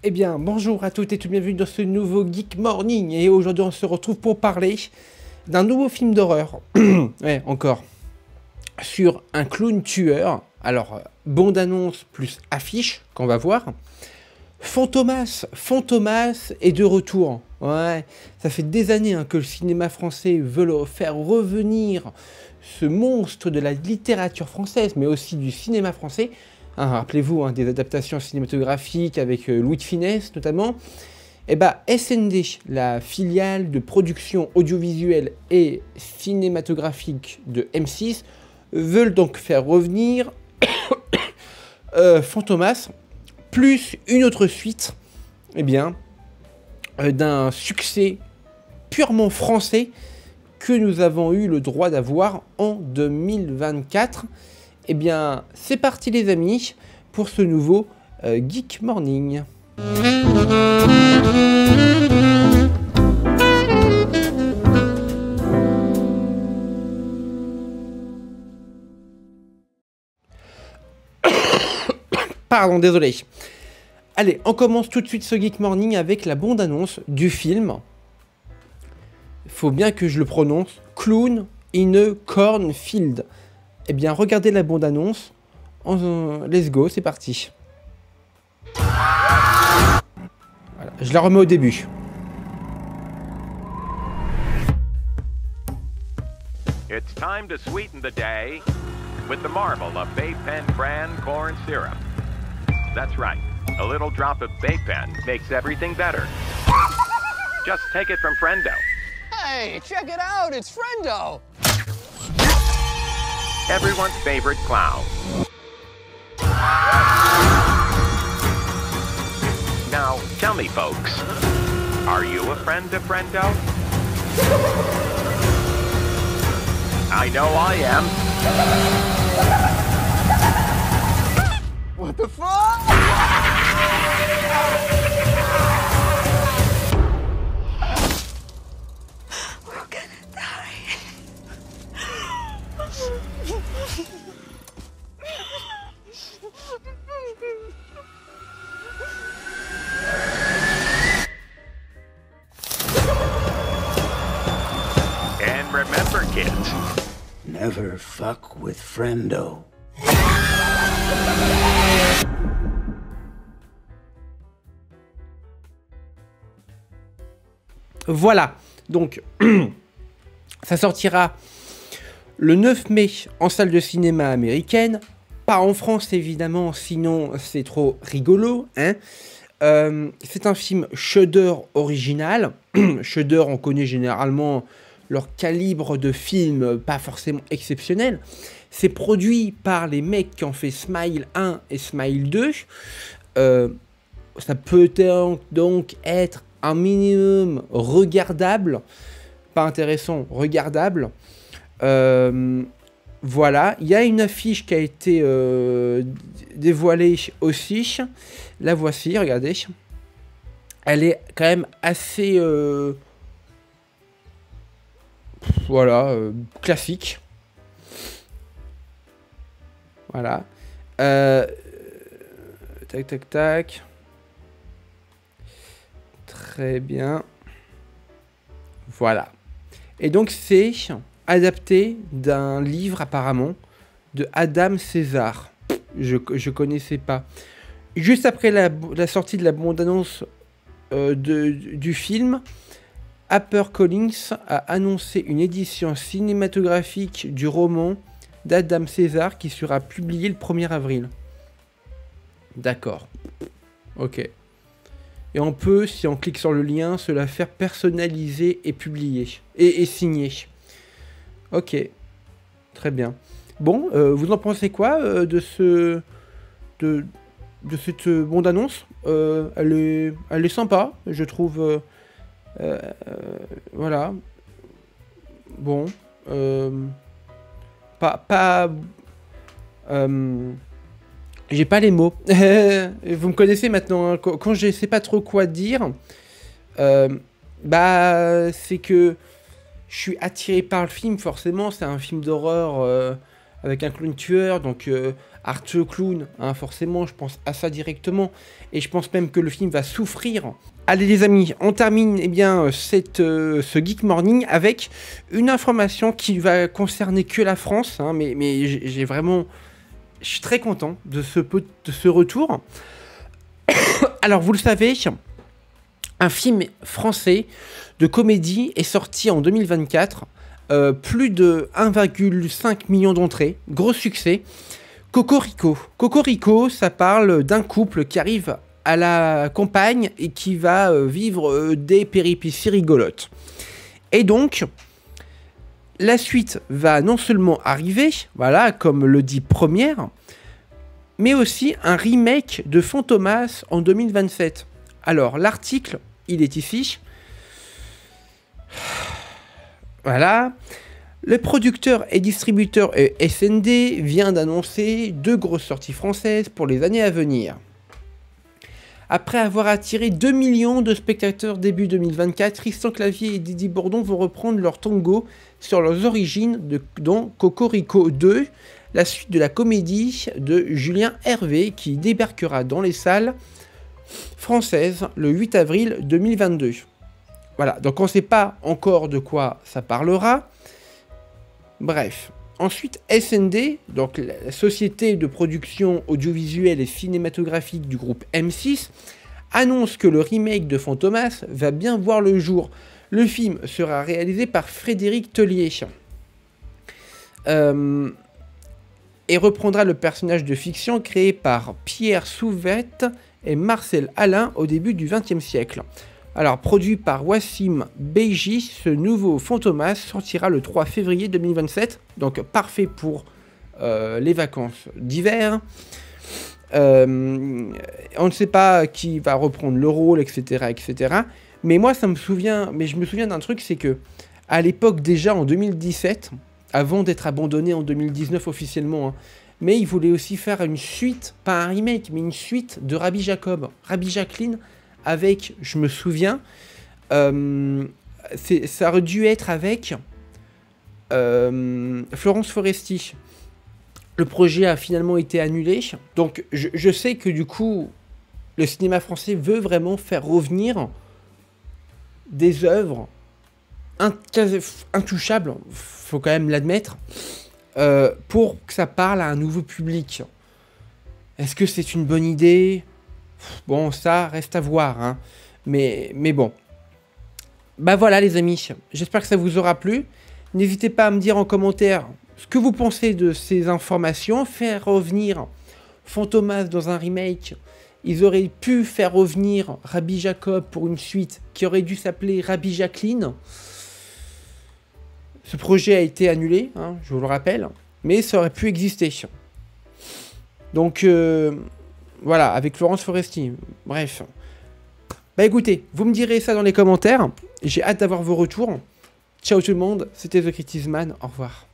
Eh bien, bonjour à toutes et tous, bienvenue dans ce nouveau Geek Morning. Et aujourd'hui, on se retrouve pour parler d'un nouveau film d'horreur. Ouais, encore. Sur un clown tueur. Alors, bande-annonce plus affiche, qu'on va voir. Fantomas est de retour. Ouais, ça fait des années que le cinéma français veut faire revenir ce monstre de la littérature française, mais aussi du cinéma français. Rappelez-vous des adaptations cinématographiques avec Louis de Funès notamment. Et bah SND, la filiale de production audiovisuelle et cinématographique de M6, veulent donc faire revenir Fantomas, plus une autre suite, d'un succès purement français que nous avons eu le droit d'avoir en 2024. Eh bien, c'est parti les amis, pour ce nouveau Geek Morning. Pardon, désolé. Allez, on commence tout de suite ce Geek Morning avec la bande-annonce du film. Il faut bien que je le prononce. Clown in a Cornfield. Eh bien, regardez la bande-annonce. Let's go, c'est parti. Voilà, je la remets au début. It's time to sweeten the day with the marvel of Bay Pen Bran corn syrup. That's right. A little drop of Bay Pen makes everything better. Just take it from Friendo. Hey, check it out, it's Friendo! Everyone's favorite clown. Now, tell me, folks, are you a friend of Friendo? I know I am. What the fuck? We're gonna die. And remember, kids, Never fuck with Friendo. Voilà, donc ça sortira le 9 mai en salle de cinéma américaine, pas en France évidemment, sinon c'est trop rigolo. C'est un film Shudder original. Shudder, on connaît généralement leur calibre de film pas forcément exceptionnel. C'est produit par les mecs qui ont fait Smile 1 et Smile 2. Ça peut donc être un minimum regardable, pas intéressant, regardable. Voilà, il y a une affiche qui a été dévoilée aussi. La voici, regardez. Elle est quand même assez classique. Voilà. Tac, tac, tac. Très bien. Voilà. Et donc, c'est adapté d'un livre, apparemment, de Adam César. Je connaissais pas. Juste après la sortie de la bande-annonce du film, HarperCollins a annoncé une édition cinématographique du roman d'Adam César qui sera publiée le 1er avril. D'accord. Ok. Et on peut, si on clique sur le lien, se la faire personnaliser et publier. Et signer. Ok. Très bien. Bon, vous en pensez quoi de cette bande-annonce? Elle est sympa, je trouve. Voilà. Bon. J'ai pas les mots. Vous me connaissez maintenant. Quand je sais pas trop quoi dire, c'est que je suis attiré par le film. Forcément, c'est un film d'horreur avec un clown tueur. Donc, Art the Clown, hein, forcément, je pense à ça directement. Et je pense même que le film va souffrir. Allez les amis, on termine eh bien, ce Geek Morning avec une information qui va concerner que la France. Hein, mais j'ai vraiment... Je suis très content de ce retour. Alors, vous le savez, un film français de comédie est sorti en 2024. Plus de 1,5 million d'entrées. Gros succès. Cocorico. Cocorico, ça parle d'un couple qui arrive à la campagne et qui va vivre des péripéties rigolotes. Et donc, la suite va non seulement arriver, voilà, comme le dit Première, mais aussi un remake de Fantomas en 2027. Alors, l'article, il est ici. Voilà. Le producteur et distributeur SND vient d'annoncer 2 grosses sorties françaises pour les années à venir. Après avoir attiré 2 millions de spectateurs début 2024, Tristan Clavier et Didi Bourdon vont reprendre leur tango sur leurs origines dans Cocorico 2, la suite de la comédie de Julien Hervé qui débarquera dans les salles françaises le 8 avril 2022. Voilà, donc on ne sait pas encore de quoi ça parlera. Bref. Ensuite, SND, donc la société de production audiovisuelle et cinématographique du groupe M6, annonce que le remake de Fantomas va bien voir le jour. Le film sera réalisé par Frédéric Tellier et reprendra le personnage de fiction créé par Pierre Souvette et Marcel Alain au début du XXe siècle. Alors, produit par Wassim Beiji, ce nouveau Fantomas sortira le 3 février 2027, donc parfait pour les vacances d'hiver. On ne sait pas qui va reprendre le rôle, etc., etc. Mais moi, je me souviens d'un truc, c'est que à l'époque déjà en 2017, avant d'être abandonné en 2019 officiellement, hein, mais il voulait aussi faire une suite, pas un remake, mais une suite de Rabbi Jacob, Rabbi Jacqueline. Avec, je me souviens, ça aurait dû être avec Florence Foresti. Le projet a finalement été annulé. Donc je sais que du coup, le cinéma français veut vraiment faire revenir des œuvres intouchables, faut quand même l'admettre, pour que ça parle à un nouveau public. Est-ce que c'est une bonne idée ? Bon, ça reste à voir, hein. Mais bon. Bah voilà les amis, j'espère que ça vous aura plu. N'hésitez pas à me dire en commentaire ce que vous pensez de ces informations. Faire revenir Fantomas dans un remake. Ils auraient pu faire revenir Rabbi Jacob pour une suite qui aurait dû s'appeler Rabbi Jacqueline. Ce projet a été annulé, hein, je vous le rappelle. Mais ça aurait pu exister. Donc... voilà, avec Florence Foresti. Bref. Bah écoutez, vous me direz ça dans les commentaires. J'ai hâte d'avoir vos retours. Ciao tout le monde, c'était The Criticisman. Au revoir.